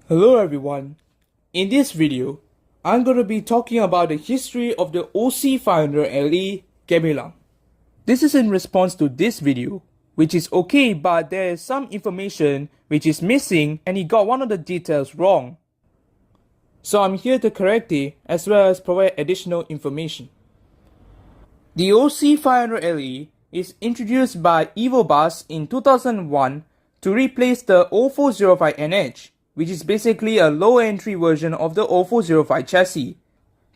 Hello everyone. In this video, I'm going to be talking about the history of the OC500LE Gemilang. This is in response to this video, which is okay, but there is some information which is missing and he got one of the details wrong. So I'm here to correct it as well as provide additional information. The OC500LE is introduced by EvoBus in 2001 to replace the 0405NH, which is basically a low-entry version of the 0405 chassis.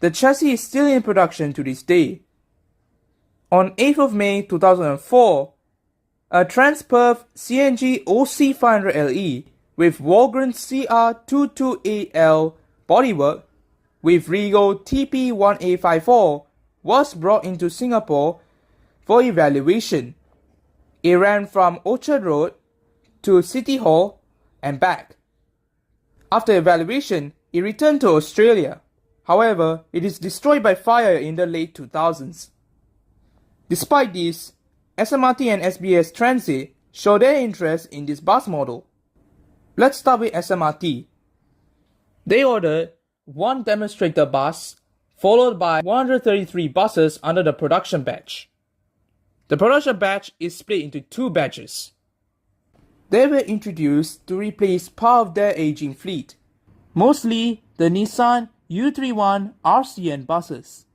The chassis is still in production to this day. On 8th of May 2004, a Transperf CNG OC500LE with Wahlgren CR22AL bodywork with Regal TP1A54 was brought into Singapore for evaluation. It ran from Orchard Road to City Hall and back. After evaluation, it returned to Australia. However, it is destroyed by fire in the late 2000s. Despite this, SMRT and SBS Transit show their interest in this bus model. Let's start with SMRT. They ordered one demonstrator bus, followed by 133 buses under the production batch. The production batch is split into two batches. They were introduced to replace part of their aging fleet, mostly the Nissan U31 RCN buses.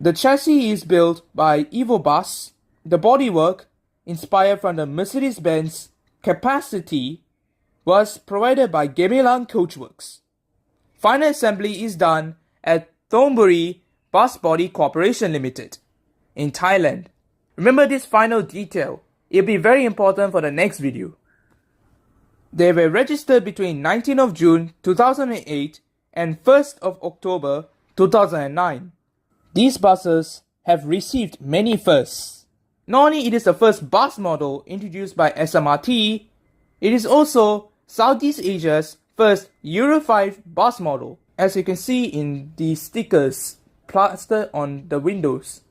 The chassis is built by EvoBus. The bodywork, inspired from the Mercedes-Benz Capacity, was provided by Gemilang Coachworks. Final assembly is done at Thornbury Bus Body Corporation Limited in Thailand. Remember this final detail. It'll be very important for the next video. They were registered between 19th of June 2008 and 1st of October 2009. These buses have received many firsts. Not only it is the first bus model introduced by SMRT, it is also Southeast Asia's first Euro 5 bus model, as you can see in the stickers plastered on the windows.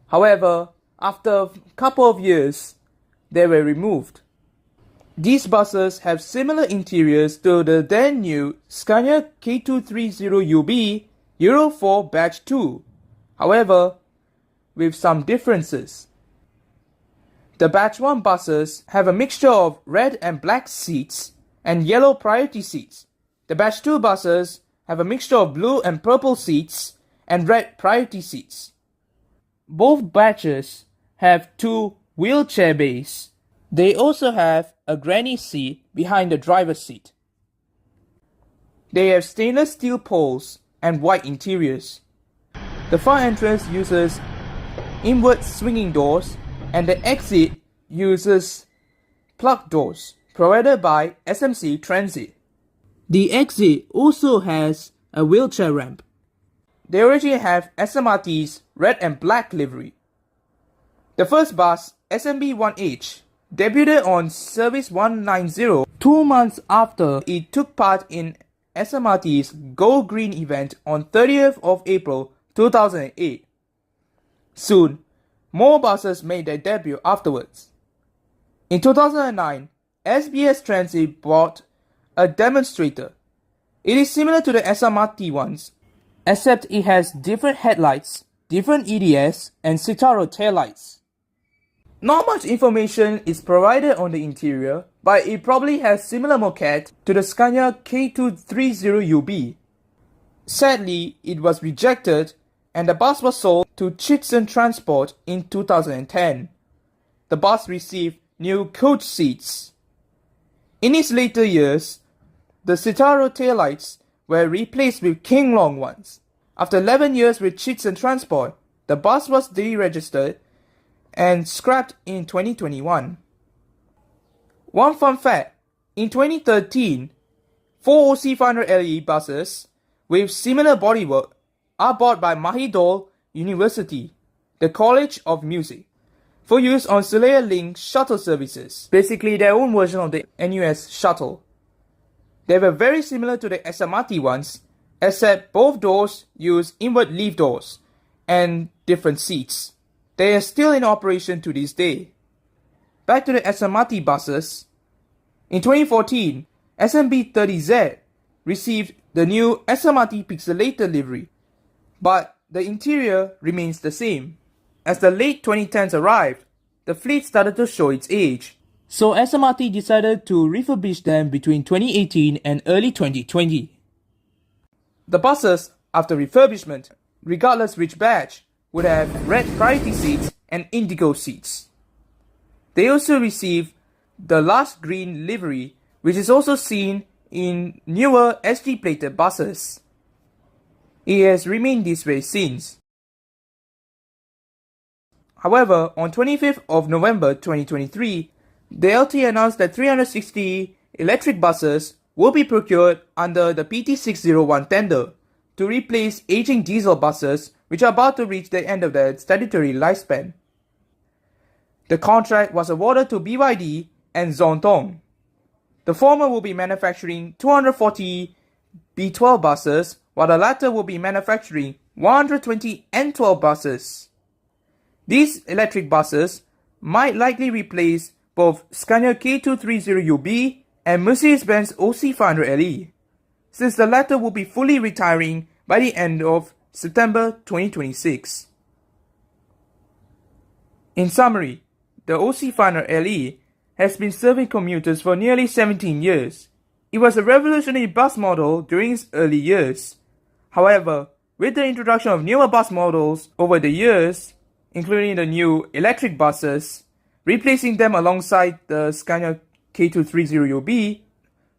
However, after a couple of years, they were removed. These buses have similar interiors to the then new Scania K230UB Euro 4 Batch 2, however, with some differences. The Batch 1 buses have a mixture of red and black seats and yellow priority seats. The Batch 2 buses have a mixture of blue and purple seats and red priority seats. Both batches have two wheelchair bays. They also have a granny seat behind the driver's seat. They have stainless steel poles and white interiors. The front entrance uses inward swinging doors and the exit uses plug doors provided by SMC Transit. The exit also has a wheelchair ramp. They originally have SMRT's red and black livery. The first bus, SMB1H, debuted on Service 190 2 months after it took part in SMRT's Go Green event on 30th of April 2008. Soon, more buses made their debut afterwards. In 2009, SBS Transit bought a demonstrator. It is similar to the SMRT ones, except it has different headlights, different EDS, and Citaro taillights. Not much information is provided on the interior, but it probably has similar moquette to the Scania K230UB. Sadly, it was rejected and the bus was sold to Chitsen Transport in 2010. The bus received new coach seats. In its later years, the Citaro taillights were replaced with King Long ones. After 11 years with Chitsen Transport, the bus was deregistered and scrapped in 2021. One fun fact, in 2013, 4 OC500LE buses with similar bodywork are bought by Mahidol University, the College of Music, for use on Silaya Link shuttle services, basically their own version of the NUS shuttle. They were very similar to the SMRT ones, except both doors use inward leaf doors and different seats. They are still in operation to this day. Back to the SMRT buses. In 2014, SMB30Z received the new SMRT pixelated livery, but the interior remains the same. As the late 2010s arrived, the fleet started to show its age, so SMRT decided to refurbish them between 2018 and early 2020. The buses, after refurbishment, regardless which batch, would have red priority seats and indigo seats. They also received the last green livery, which is also seen in newer SG plated buses. It has remained this way since. However, on 25th of November 2023, the LT announced that 360 electric buses will be procured under the PT601 tender to replace aging diesel buses which are about to reach the end of their statutory lifespan. The contract was awarded to BYD and Zhongtong. The former will be manufacturing 240 B12 buses, while the latter will be manufacturing 120 N12 buses. These electric buses might likely replace both Scania K230UB and Mercedes-Benz OC500LE, since the latter will be fully retiring by the end of September 2026. In summary, the OC500LE has been serving commuters for nearly 17 years. It was a revolutionary bus model during its early years. However, with the introduction of newer bus models over the years, including the new electric buses, replacing them alongside the Scania K230UB,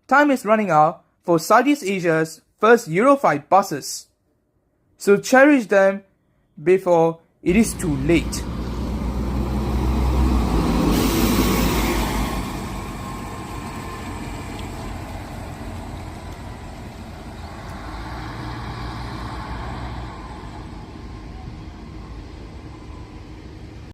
time is running out for Southeast Asia's first Euro 5 buses. So cherish them before it is too late.